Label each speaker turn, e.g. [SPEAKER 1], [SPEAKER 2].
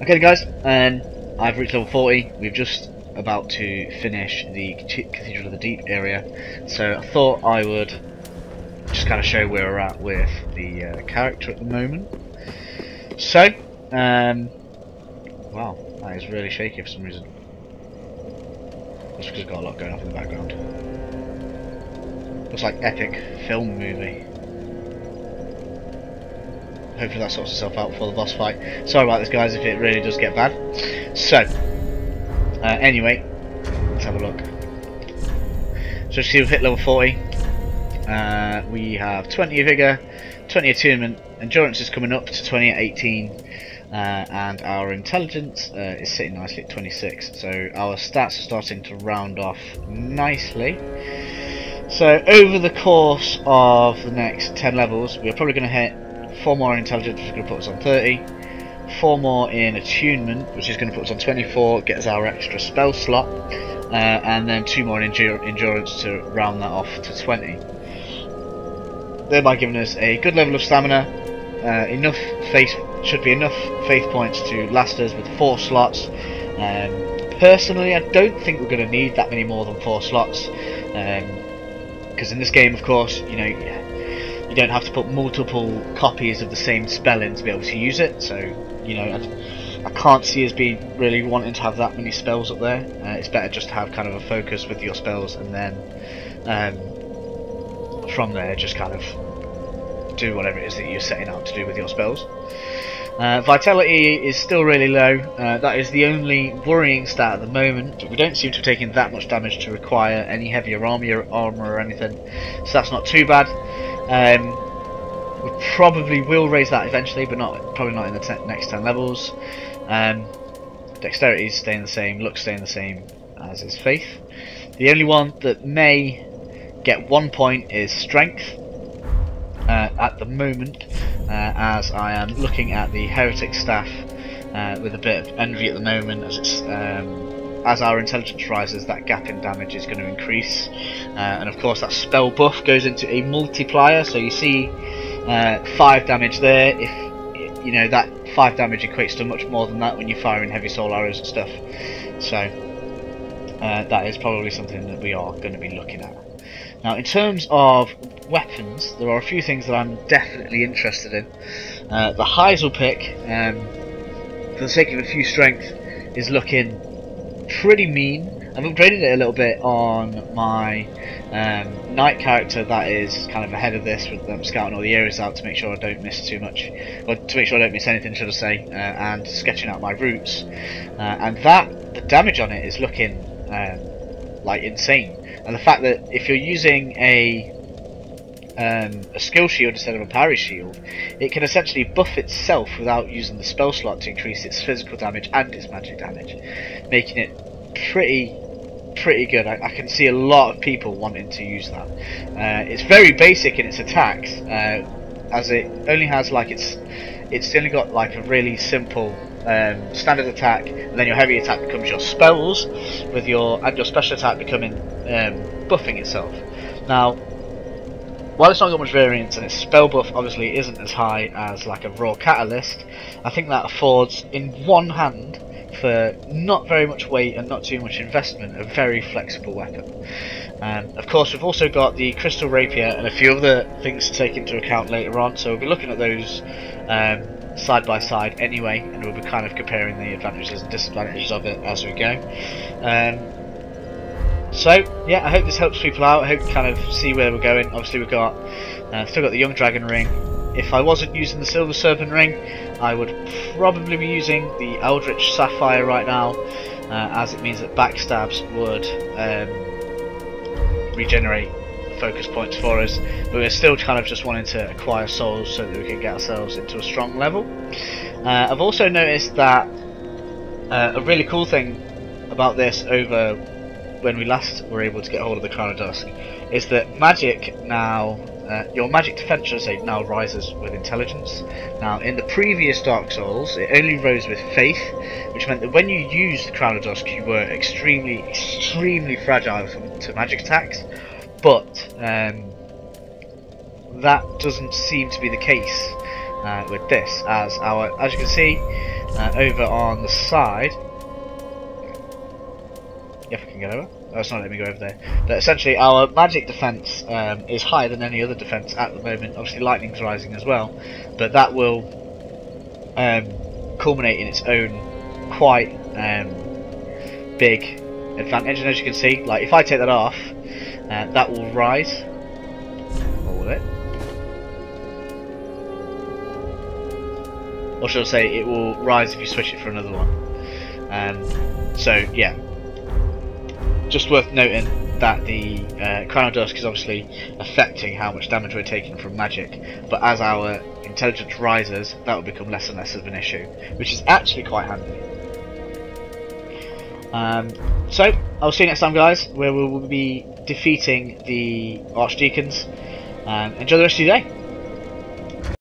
[SPEAKER 1] Okay guys, I've reached level 40. We've just about to finish the Cathedral of the Deep area, so I thought I would just kind of show where we're at with the character at the moment. So, wow, that is really shaky for some reason. Just because it's got a lot going on in the background. Looks like epic film movie. Hopefully that sorts itself out before the boss fight. Sorry about this guys if it really does get bad. So, anyway, let's have a look. So as you see we've hit level 40. We have 20 vigour, 20 attunement, endurance is coming up to 20 at 18, and our intelligence is sitting nicely at 26. So our stats are starting to round off nicely. So over the course of the next 10 levels we're probably going to hit 4 more in intelligence, which is going to put us on 30, 4 more in attunement, which is going to put us on 24, get us our extra spell slot, and then 2 more in endurance to round that off to 20. Thereby giving us a good level of stamina, should be enough faith points to last us with 4 slots. Personally, I don't think we're going to need that many more than 4 slots, because in this game, of course, you know, you don't have to put multiple copies of the same spell in to be able to use it. So, you know, I can't see us being really wanting to have that many spells up there. It's better just to have kind of a focus with your spells, and then from there just kind of do whatever it is that you're setting out to do with your spells. Vitality is still really low. That is the only worrying stat at the moment, but we don't seem to have taken that much damage to require any heavier armor or anything, so that's not too bad. We probably will raise that eventually, but probably not in the next 10 levels. Dexterity is staying the same, luck staying the same as is faith. The only one that may get 1 point is strength at the moment, as I am looking at the heretic staff with a bit of envy at the moment, as it's as our intelligence rises, that gap in damage is going to increase, and of course that spell buff goes into a multiplier. So you see 5 damage there. If you know that 5 damage equates to much more than that when you're firing heavy soul arrows and stuff. So that is probably something that we are going to be looking at. Now, in terms of weapons, there are a few things that I'm definitely interested in. The Heisel pick, for the sake of a few strength, is looking pretty mean. I've upgraded it a little bit on my knight character that is kind of ahead of this, with them scouting all the areas out to make sure I don't miss too much, or to make sure I don't miss anything, should I say, and sketching out my routes. And the damage on it is looking like insane. And the fact that if you're using a skill shield instead of a parry shield, it can essentially buff itself without using the spell slot to increase its physical damage and its magic damage, making it pretty good. I can see a lot of people wanting to use that. It's very basic in its attacks, as it only has like it's only got like a really simple standard attack, and then your heavy attack becomes your spells, with your special attack becoming buffing itself. Now, while it's not got much variance and its spell buff obviously isn't as high as like a raw catalyst, I think that affords, in one hand, for not very much weight and not too much investment, a very flexible weapon. Of course, we've also got the crystal rapier and a few other things to take into account later on, so we'll be looking at those side by side anyway, and we'll be kind of comparing the advantages and disadvantages of it as we go. So yeah, I hope this helps people out. I hope you kind of see where we're going. Obviously we've got still got the young dragon ring. If I wasn't using the silver serpent ring, I would probably be using the eldritch sapphire right now, as it means that backstabs would regenerate focus points for us, but we're still kind of just wanting to acquire souls so that we can get ourselves into a strong level. I've also noticed that a really cool thing about this over when we last were able to get hold of the Crown of Dusk is that magic now, your magic defense, should I say, now rises with intelligence. Now, in the previous Dark Souls, it only rose with faith, which meant that when you used the Crown of Dusk, you were extremely fragile to magic attacks. But that doesn't seem to be the case with this, as you can see over on the side. If I can get over. Oh, it's not letting me go over there. But essentially, our magic defense is higher than any other defense at the moment. Obviously, lightning's rising as well, but that will culminate in its own quite big advantage. And as you can see, like if I take that off, that will rise. Or will it? Or should I say, it will rise if you switch it for another one. So yeah. Just worth noting that the Crown of Dusk is obviously affecting how much damage we're taking from magic, but as our intelligence rises, that will become less and less of an issue, which is actually quite handy. So, I'll see you next time, guys, where we will be defeating the Archdeacons. Enjoy the rest of your day.